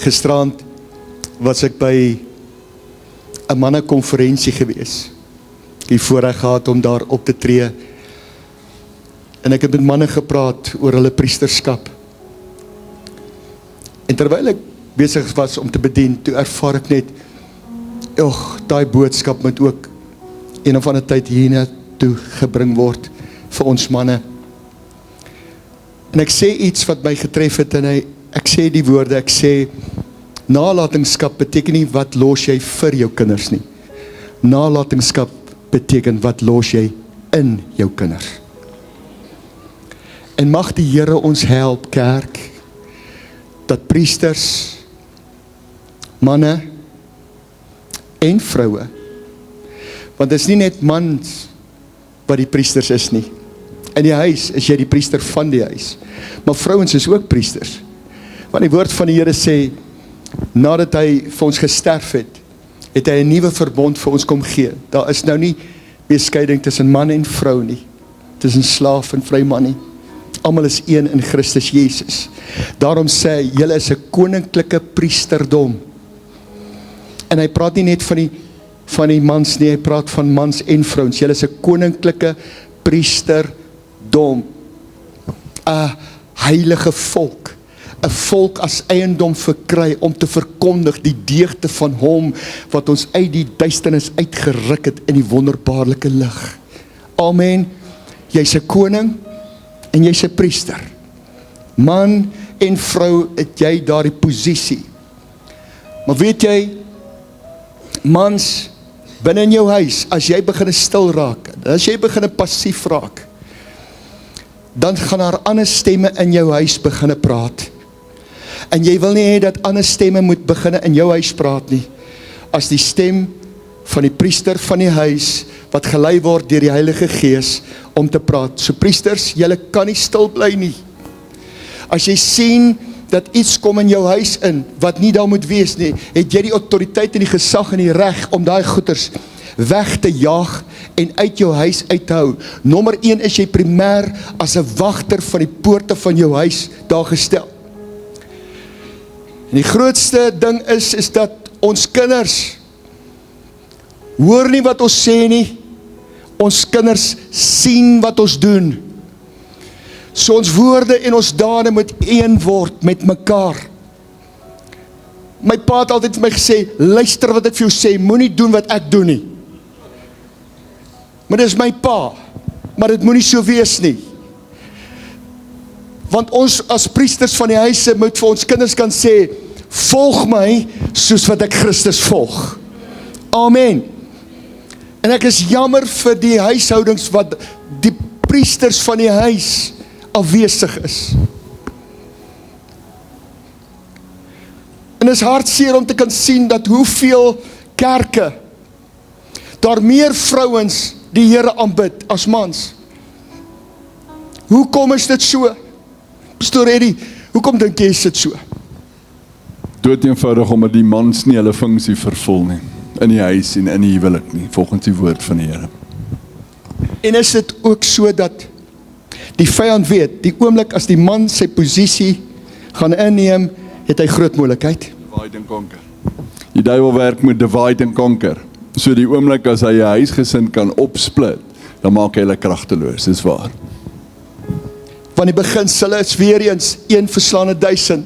Gisterand was ek by 'n mannekonferensie gewees. Die voorreg gehad om daar op te tree. En ek het met manne gepraat oor hulle priesterskap. En terwyl ek besig was om te bedien, toe ervaar ek net, daai boodskap moet ook een of ander tyd hierna toe gebring word vir ons manne. En ek sê iets wat my getref het en ek sê die woorde, ek sê, nalatenskap beteken nie wat los jy vir jou kinders nie. Nalatenskap beteken wat los jy in jou kinders. En mag die Here ons help, kerk, dat priesters, manne en vroue, want dit is nie net mans wat die priesters is nie. In die huis is jy die priester van die huis, maar vrouens is ook priesters. Want die woord van die Here sê, nadat hy vir ons gesterf het, het hy 'n nuwe verbond vir ons kom gee. Daar is nou nie meer skeiding tussen man en vrou nie, tussen slaaf en vry man nie. Almal is een in Christus Jesus. Daarom sê hy, julle is 'n koninklike priesterdom. En hy praat nie net van die mans nie, hy praat van mans en vrouens. Julle is 'n koninklike priesterdom. 'n heilige volk. 'n volk as eiendom verkry om te verkondig die deugde van hom wat ons uit die duisternis uitgeruk het in die wonderbaarlike lig. Amen. Jy's 'n koning en jy's 'n priester. Man en vrou het jy daardie posisie. Maar weet jy, mans, binne in jou huis, as jy begin stil raak, as jy begin passief raak, dan gaan daar ander stemme in jou huis begin praat. En jy wil nie hê dat ander stemme moet begin in jou huis praat nie, as die stem van die priester van die huis, wat gelei word deur die Heilige Gees, om te praat. So priesters, julle kan nie stil bly nie. As jy sien, dat iets kom in jou huis in, wat nie daar moet wees nie, het jy die autoriteit en die gesag en die reg, om daai goeders weg te jaag, en uit jou huis uit te hou. Nommer 1 is jy primêr, as 'n wagter van die poorte van jou huis, daar gestel. En die grootste ding is dat ons kinders, hoor nie wat ons sê nie, ons kinders sien wat ons doen. So ons woorde en ons dade moet een word met mekaar. My pa het altyd vir my gesê, luister wat ek vir jou sê, moenie doen wat ek doen nie. Maar dit is my pa, maar dit moenie so wees nie. Want ons as priesters van die huise moet vir ons kinders kan sê, volg my soos wat ek Christus volg. Amen. En ek is jammer vir die huishoudings wat die priesters van die huis afwesig is. En is hartseer om te kan sien dat hoeveel kerke daar meer vrouens die Here aanbid as mans. Hoekom is dit so? Pastor Eddie, hoekom dink jy is dit so? Dood eenvoudig omdat die mans nie hulle funksie vervul nie, in die huis en in die huwelik nie, volgens die woord van die Here. En is dit ook so dat die vyand weet, die oomblik as die man sy posisie gaan inneem, het hy groot moontlikheid. Divide and conquer. Die duiwel werk met divide and conquer. So die oomblik as hy 'n huisgesin kan opsplit, dan maak hy hulle kragteloos, dis waar. Want die beginsel is weer eens 1 verslaan 1000,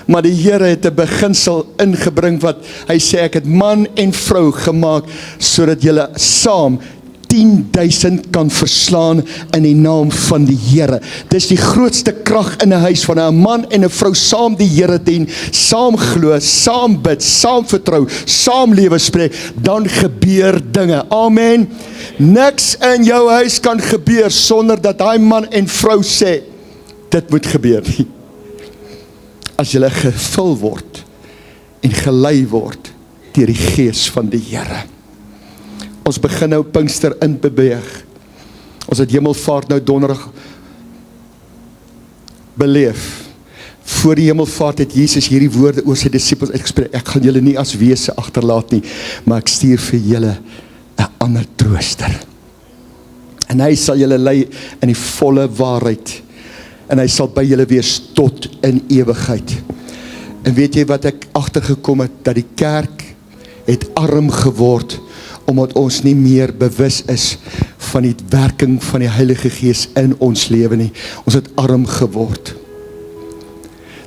maar die Here het 'n beginsel ingebring wat hy sê, ek het man en vrou gemaak, sodat julle saam 10.000 kan verslaan in die naam van die Here. Dis die grootste krag in 'n huis, van 'n man en 'n vrou saam die Here dien, saam glo, saam bid, saam vertrou, saam lewe spreek, dan gebeur dinge. Amen. Niks in jou huis kan gebeur sonder dat daai man en vrou sê, dit moet gebeur nie. As jy gevul word en gelei word deur die Gees van die Here. Ons begin nou Pinkster in beweeg. Ons het Hemelvaart nou donderdag beleef. Voor die Hemelvaart het Jesus hierdie woorde oor sy disippels uitgespreek. Ek gaan julle nie as wese agterlaat nie, maar ek stuur vir julle 'n ander trooster. En hy sal julle lei in die volle waarheid. En hy sal by julle wees tot in ewigheid. En weet jy wat ek agtergekom het? Dat die kerk het arm geword, omdat ons nie meer bewus is van die werking van die Heilige Gees in ons lewe nie. Ons het arm geword.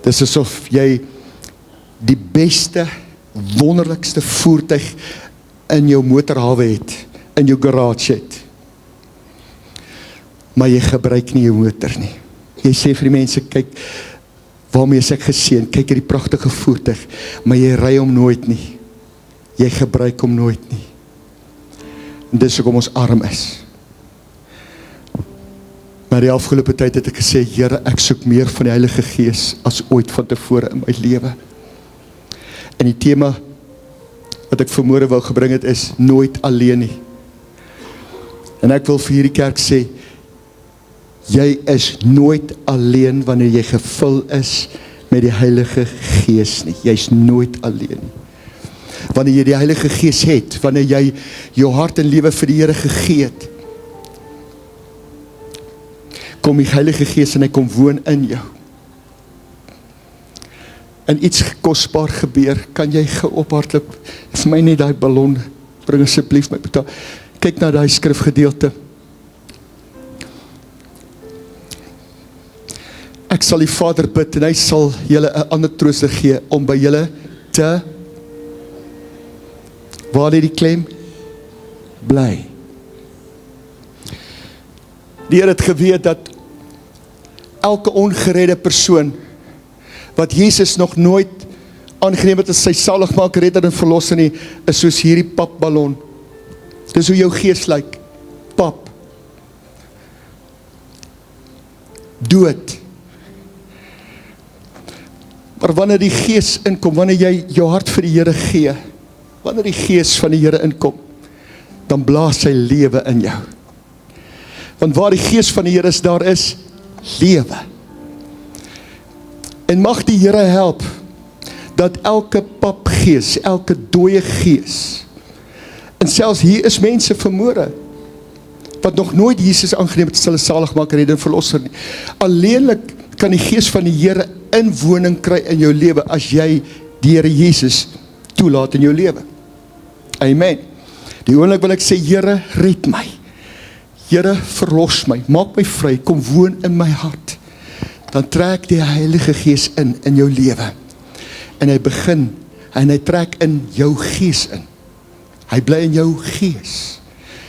Dis asof jy die beste, wonderlikste voertuig in jou motorhawe het, in jou garage het. Maar jy gebruik nie jou motor nie. Jy sê vir die mense, kyk, waarmee is ek geseën, kyk hierdie pragtige voertuig, maar jy ry hom nooit nie. Jy gebruik hom nooit nie. En dis hoekom ons arm is. Maar die afgelope tyd het ek gesê, Here, ek soek meer van die Heilige Gees as ooit van tevore in my lewe. En die tema wat ek vanmôre wou gebring het is, nooit alleen nie. En ek wil vir hierdie kerk sê, jy is nooit alleen wanneer jy gevul is met die Heilige Gees nie. Jy is nooit alleen nie. Wanneer jy die Heilige Gees het, wanneer jy jou hart en lewe vir die Here gegee het, kom die Heilige Gees en hy kom woon in jou. En iets kosbaar gebeur, kan jy geophardloop, vir my net die ballon, bring asseblief my betaal. Kyk na die skrifgedeelte. Ek sal die Vader bid en hy sal julle 'n ander trooster gee om by julle te, waar lê die klem? Bly. Die Here het geweet dat elke ongeredde persoon wat Jesus nog nooit aangeneem het as sy saligmaker, redder en verlosser nie, is soos hierdie papballon. Dis hoe jou gees lyk. Pap. Dood. Maar wanneer die Gees inkom, wanneer jy jou hart vir die Here gee, wanneer die Gees van die Here inkom, dan blaas sy lewe in jou. Want waar die Gees van die Here is, daar is lewe. En mag die Here help, dat elke papgees, elke dooie gees, en selfs hier is mense vanmôre, wat nog nooit Jesus aangeneem het as hulle saligmaker, redder en verlosser nie. Alleenlik kan die Gees van die Here inwoning kry in jou lewe, as jy die Here Jesus toelaat in jou lewe. Amen. Die oomblik wil ek sê, Here, red my. Here, verlos my, maak my vry, kom woon in my hart. Dan trek die Heilige Gees in jou lewe. En hy begin, en hy trek in jou gees in. Hy bly in jou gees.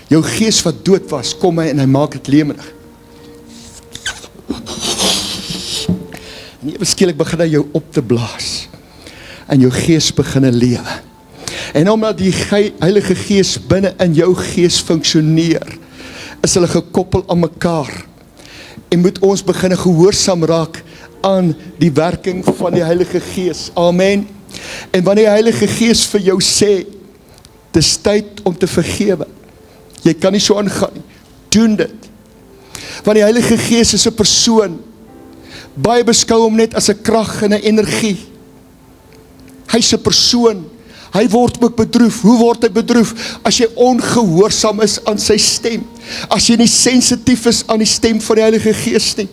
Jou gees wat dood was, kom hy en hy maak dit lewendig. En ewe skielik begin hy jou op te blaas. En jou gees begin lewe. En omdat die Heilige Gees binne in jou gees funksioneer, is hulle gekoppel aan mekaar. En moet ons begin gehoorsaam raak aan die werking van die Heilige Gees. Amen. En wanneer die Heilige Gees vir jou sê, dis tyd om te vergewe. Jy kan nie so aangaan nie. Doen dit. Want die Heilige Gees is 'n persoon. Baie beskou hom net as 'n krag en 'n energie. Hy's 'n persoon. Hy word ook bedroef. Hoe word hy bedroef? As jy ongehoorsaam is aan sy stem. As jy nie sensitief is aan die stem van die Heilige Gees nie.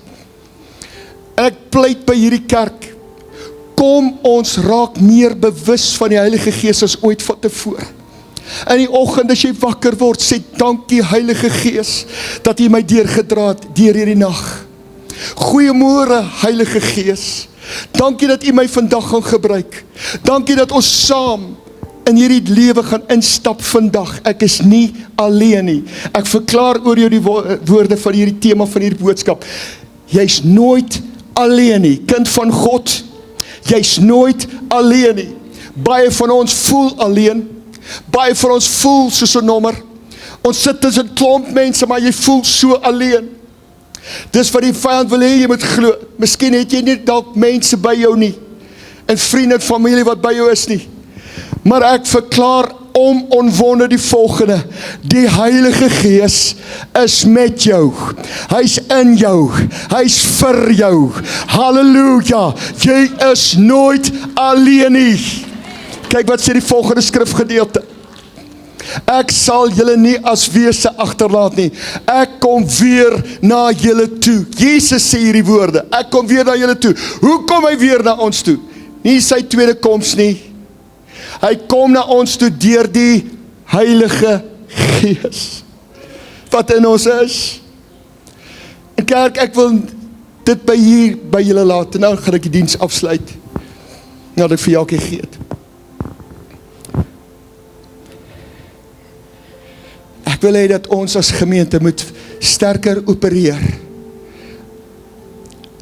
En ek pleit by hierdie kerk, kom ons raak meer bewus van die Heilige Gees as ooit van tevore. In die oggend as jy wakker word, sê dankie Heilige Gees, dat jy my deurgedra het deur hierdie nag. Goeiemôre Heilige Gees, dankie dat jy my vandag gaan gebruik. Dankie dat ons saam in hierdie lewe gaan instap vandag. Ek is nie alleen nie. Ek verklaar oor jou die woorde van hierdie tema van hierdie boodskap. Jy's nooit alleen nie, kind van God. Jy's nooit alleen nie. Baie van ons voel alleen. Baie van ons voel soos 'n nommer. Ons sit tussen 'n klomp mense, maar jy voel so alleen. Dis wat die vyand wil hê jy moet glo. Miskien het jy nie dalk mense by jou nie, en vriende en familie wat by jou is nie. Maar ek verklaar omwonde die volgende: die Heilige Gees is met jou. Hy's in jou. Hy's vir jou. Halleluja. Jy is nooit alleen nie. Kyk wat sê die volgende skrifgedeelte. Ek sal julle nie as wese agterlaat nie. Ek kom weer na julle toe. Jesus sê hierdie woorde. Ek kom weer na julle toe. Hoe kom hy weer na ons toe? nie sy tweede koms nie. Hy kom na ons toe deur die Heilige Gees, wat in ons is. En kerk, ek wil dit by julle laat, en nou gaan ek die diens afsluit, nadat ek vir jou gegee het. Ek wil hê dat ons as gemeente moet sterker opereer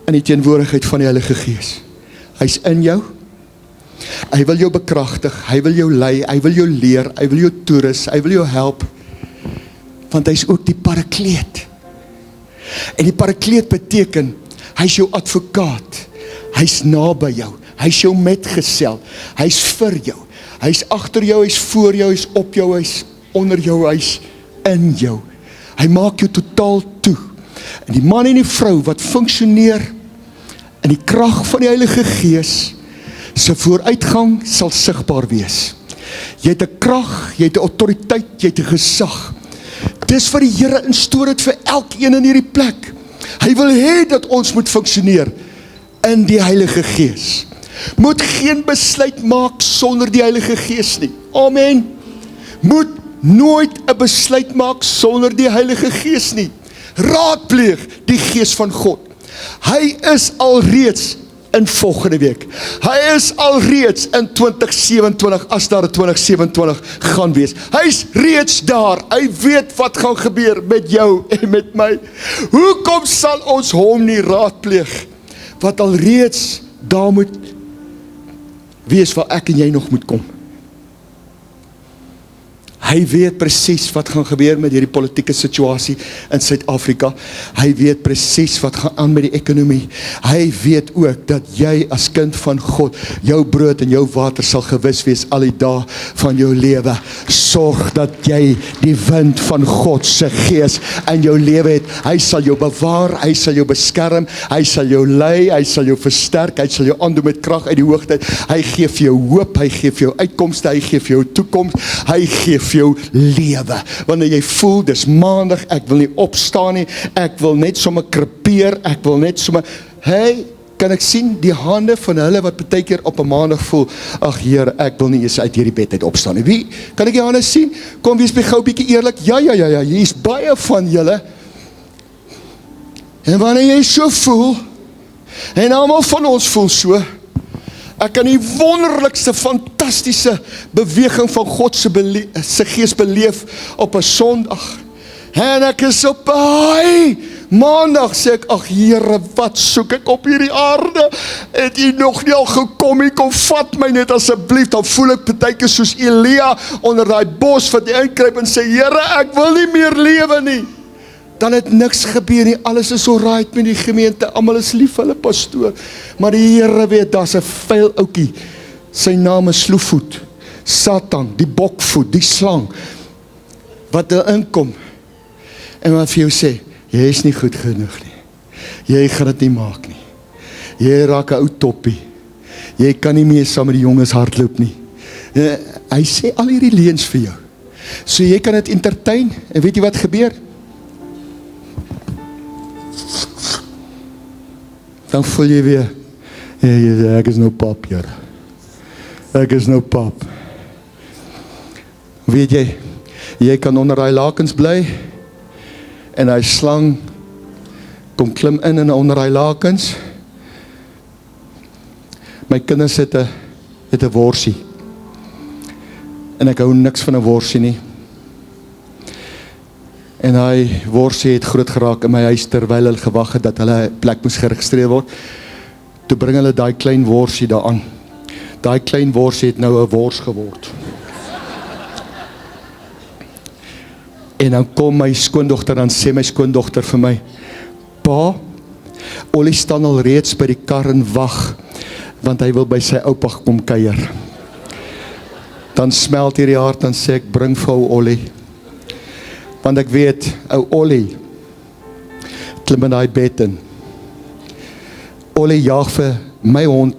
in die teenwoordigheid van die Heilige Gees. Hy's in jou, hy wil jou bekragtig, hy wil jou lei, hy wil jou leer, hy wil jou toerus, hy wil jou help, want hy's ook die parakleet. En die parakleet beteken, hy's jou advokaat, hy's naby jou, hy's jou metgesel, hy's vir jou, hy's agter jou, hy's voor jou, hy's op jou, hy's onder jou, hy's in jou. Hy maak jou totaal toe. En die man en die vrou wat funksioneer in die krag van die Heilige Gees, se vooruitgang sal sigbaar wees. Jy het 'n krag, jy het 'n autoriteit, jy het 'n gesag. Dis wat die Here instoor het vir elkeen in hierdie plek. Hy wil hê dat ons moet funksioneer in die Heilige Gees. Moet geen besluit maak sonder die Heilige Gees nie. Amen. Moet nooit 'n besluit maak sonder die Heilige Gees nie. Raadpleeg die Gees van God. Hy is alreeds in volgende week. Hy is alreeds in 2027, as daar 2027 gaan wees. Hy is reeds daar. Hy weet wat gaan gebeur met jou en met my. Hoekom sal ons hom nie raadpleeg, wat alreeds daar moet wees waar ek en jy nog moet kom? Hy weet presies wat gaan gebeur met hierdie politieke situasie in Suid-Afrika. Hy weet presies wat gaan aan met die ekonomie. Hy weet ook dat jy as kind van God, jou brood en jou water sal gewis wees al die dae van jou lewe. Sorg dat jy die wind van God se Gees in jou lewe het. Hy sal jou bewaar, hy sal jou beskerm, hy sal jou lei, hy sal jou versterk, hy sal jou aandoen met krag uit die hoogte. Hy gee vir jou hoop, hy gee vir jou uitkomste, hy gee vir jou toekoms, hy gee vir jou lewe. Wanneer jy voel, dis maandag, ek wil nie opstaan nie, ek wil net sommer krepeer, ek wil net sommer, hey, kan ek sien die hande van hulle wat baie keer op 'n maandag voel, ag Here, ek wil nie eens uit hierdie bed uit opstaan nie. Wie, kan ek die hande sien? Kom, wees by gou bietjie eerlik. Ja, hier is baie van julle. En wanneer jy so voel, en almal van ons voel so, ek kan die wonderlikste, fantastiese beweging van God se Gees beleef op 'n Sondag. En ek is op Maandag sê ek, ag Here, wat soek ek op hierdie aarde? Het U nog nie al gekom, U kom vat my net asseblief. Dan voel ek baie keer soos Elia onder daai bos wat hy inkruip en sê, Here, ek wil nie meer lewe nie. Dan het niks gebeur nie, alles is alright met die gemeente, almal is lief vir hulle pastoor, maar die Here weet, daar's 'n vuil oukie, sy naam is Sloevoet, Satan, die bokvoet, die slang, wat er inkom, en wat vir jou sê, jy is nie goed genoeg nie, jy gaan dit nie maak nie, jy raak 'n ou toppie, jy kan nie meer saam met die jonges hardloop nie, hy sê al hierdie leuns vir jou, so jy kan dit entertain, en weet jy wat gebeur? Dan voel jy weer, ek is nou pap, Here. Ek is nou pap. Weet jy kan onder daai lakens bly, en hy slang, kom klim in en onder daai lakens. My kinders het 'n worsie, en ek hou niks van 'n worsie nie. En hy worsie het groot geraak in my huis, terwyl hulle gewag het dat hulle plek moes geregistreer word. Toe bring hulle daai klein worsie daaraan. Daai klein worsie het nou 'n wors geword. En dan kom my skoondogter, dan sê my skoondogter vir my, Pa, Ollie staan al reeds by die kar en wag, want hy wil by sy oupa kom kuier. Dan smelt hierdie hart, dan sê ek, bring vir ou Ollie. Want ek weet, ou Ollie klim in daai bed in. Ollie jaag vir my hond,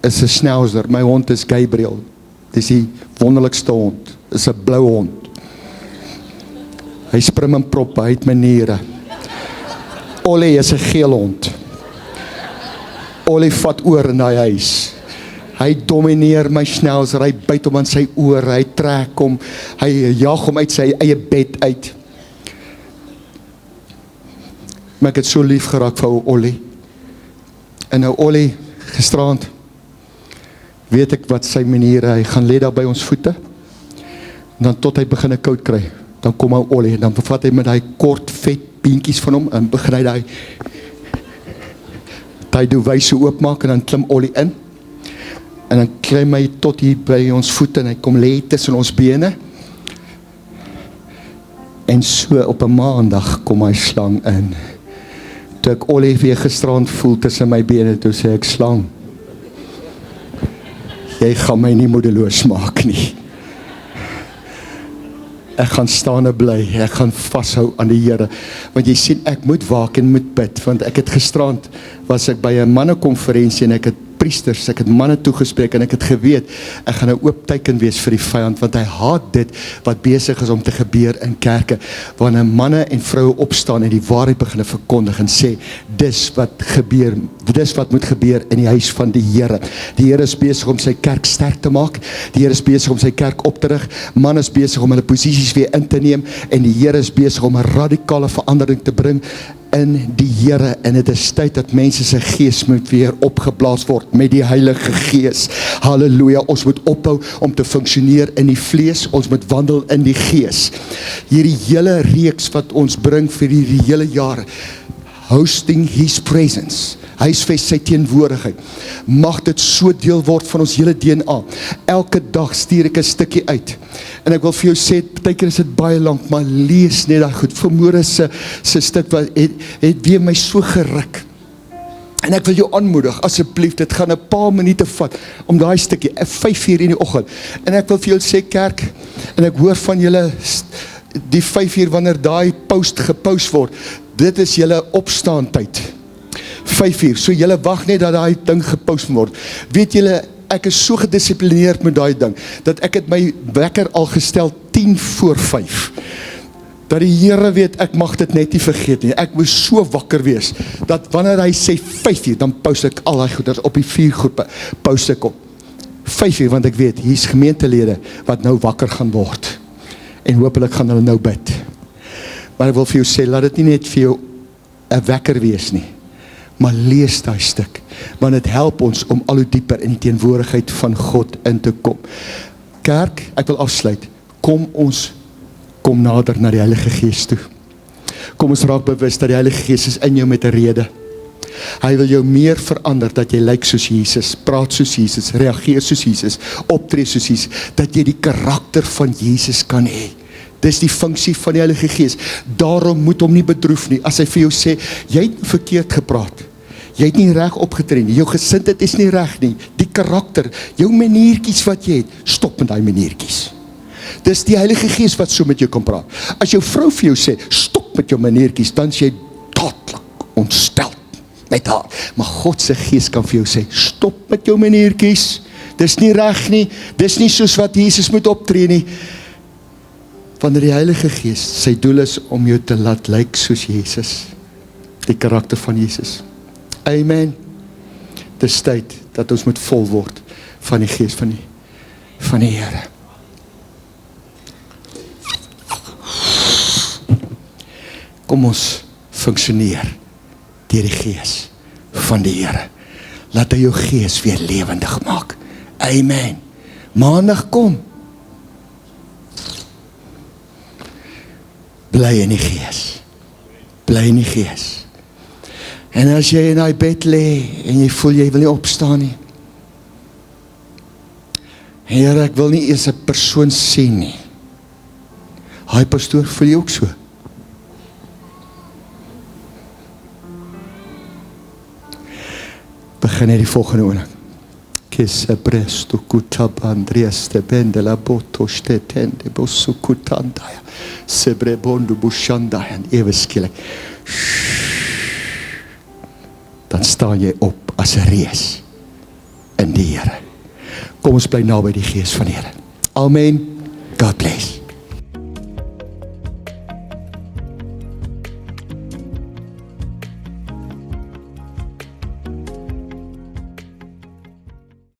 is 'n schnauzer, my hond is Gabriel. Dis die wonderlikste hond, is 'n blou hond. Hy spring en prop, hy het maniere. Ollie is 'n geel hond. Ollie vat oor in daai huis. Hy domineer my snelser, hy byt hom aan sy oor, hy trek hom, hy jaag hom uit sy eie bed uit. Maar ek het so lief geraak vir ou Ollie. En nou Ollie, gisterand, weet ek wat sy maniere, hy gaan lê daar by ons voete, en dan tot hy begin 'n koud kry, dan kom ou Ollie, en dan vat hy met die kort vet beentjies van hom, en begin hy die doewyse oopmaak, en dan klim Ollie in, en dan klim hy tot hier by ons voete, en hy kom lê tussen ons bene, en so op 'n maandag kom hy slang in. Toe ek Ollie weer gisterand voel tussen my bene, toe sê ek, slang, jy gaan my nie moedeloos maak nie. Ek gaan staan en bly, ek gaan vashou aan die Here, want jy sien, ek moet waak en moet bid, want ek het gisterand, was ek by 'n mannekonferensie, en ek het priesters, ek het manne toegespreek, en ek het geweet, ek gaan 'n oop teken wees vir die vyand, want hy haat dit, wat besig is om te gebeur in kerke, wanneer manne en vroue opstaan, en die waarheid begin verkondig, en sê, dis wat gebeur, dis wat moet gebeur in die huis van die Here. Die Here is besig om sy kerk sterk te maak, die Here is besig om sy kerk op te rig, man is besig om hulle posisies weer in te neem, en die Here is besig om 'n radikale verandering te bring, in die Here, en het is tyd dat mense se gees moet weer opgeblaas word met die Heilige Gees. Halleluja, ons moet ophou om te funksioneer in die vlees, ons moet wandel in die Gees. Hierdie hele reeks wat ons bring vir hierdie hele jaar, hosting His presence, huisves sy teenwoordigheid, mag dit so deel word van ons hele DNA. Elke dag stuur ek 'n stukkie uit, en ek wil vir jou sê, partykeer is dit baie lank, maar lees net daai goed. Vanmôre se stuk wat het weer my so geruk, en ek wil jou aanmoedig, asseblief, dit gaan 'n paar minute vat, om daai stukkie, 5:00 in die oggend, en ek wil vir jou sê, kerk, en ek hoor van julle, die 5:00 wanneer daai post gepost word, dit is julle opstaan tyd, 5:00, so julle wag net dat daai ding gepost word. Weet julle, ek is so gedissiplineerd met daai ding, dat ek het my wekker al gestel 10:45, dat die Here weet, ek mag dit net nie vergeet nie, ek moet so wakker wees, dat wanneer hy sê 5:00, dan post ek al die goeders op die 4 groepe, post ek op 5:00, want ek weet, hier is gemeentelede, wat nou wakker gaan word, en hopelik gaan hulle nou bid. Maar ek wil vir jou sê, laat dit nie net vir jou 'n wekker wees nie, maar lees daai stuk, want dit help ons om al hoe dieper in die teenwoordigheid van God in te kom. Kerk, ek wil afsluit, kom nader na die Heilige Gees toe. Kom ons raak bewus dat die Heilige Gees is in jou met 'n rede. Hy wil jou meer verander, dat jy lyk soos Jesus, praat soos Jesus, reageer soos Jesus, optree soos Jesus, dat jy die karakter van Jesus kan hê. Dis die funksie van die Heilige Gees. Daarom moet hom nie bedroef nie, as hy vir jou sê, jy het verkeerd gepraat, jy het nie reg opgetree nie, jou gesindheid is nie reg nie, die karakter, jou maniertjies wat jy het, stop met die maniertjies. Dis die Heilige Gees wat so met jou kan praat. As jou vrou vir jou sê, stop met jou maniertjies, dan is jy dadelik ontstel met haar. Maar God se Gees kan vir jou sê, stop met jou maniertjies, dis nie reg nie, dis nie soos wat Jesus moet optree nie. Wanneer die Heilige Gees, sy doel is om jou te laat lyk soos Jesus, die karakter van Jesus. Amen. Dis tyd dat ons moet vol word van die Gees van die Here. Kom ons funksioneer deur die Gees van die Here. Laat hy jou gees weer lewendig maak. Amen. Maandag kom. Bly in die Gees. Bly in die Gees. En as jy in die bed lê en jy voel jy wil nie opstaan nie. Here, ek wil nie eers 'n persoon sien nie. Haai pastoor, voel jy ook so? Begin net die volgende oomblik. Kesse presto kutabandries te bendela boto stetende bosu kutandaya sebrebondo bushandaya en ewe skielik. Dan staan jy op as 'n reus in die Here. Kom ons bly naby die Gees van die Here. Amen.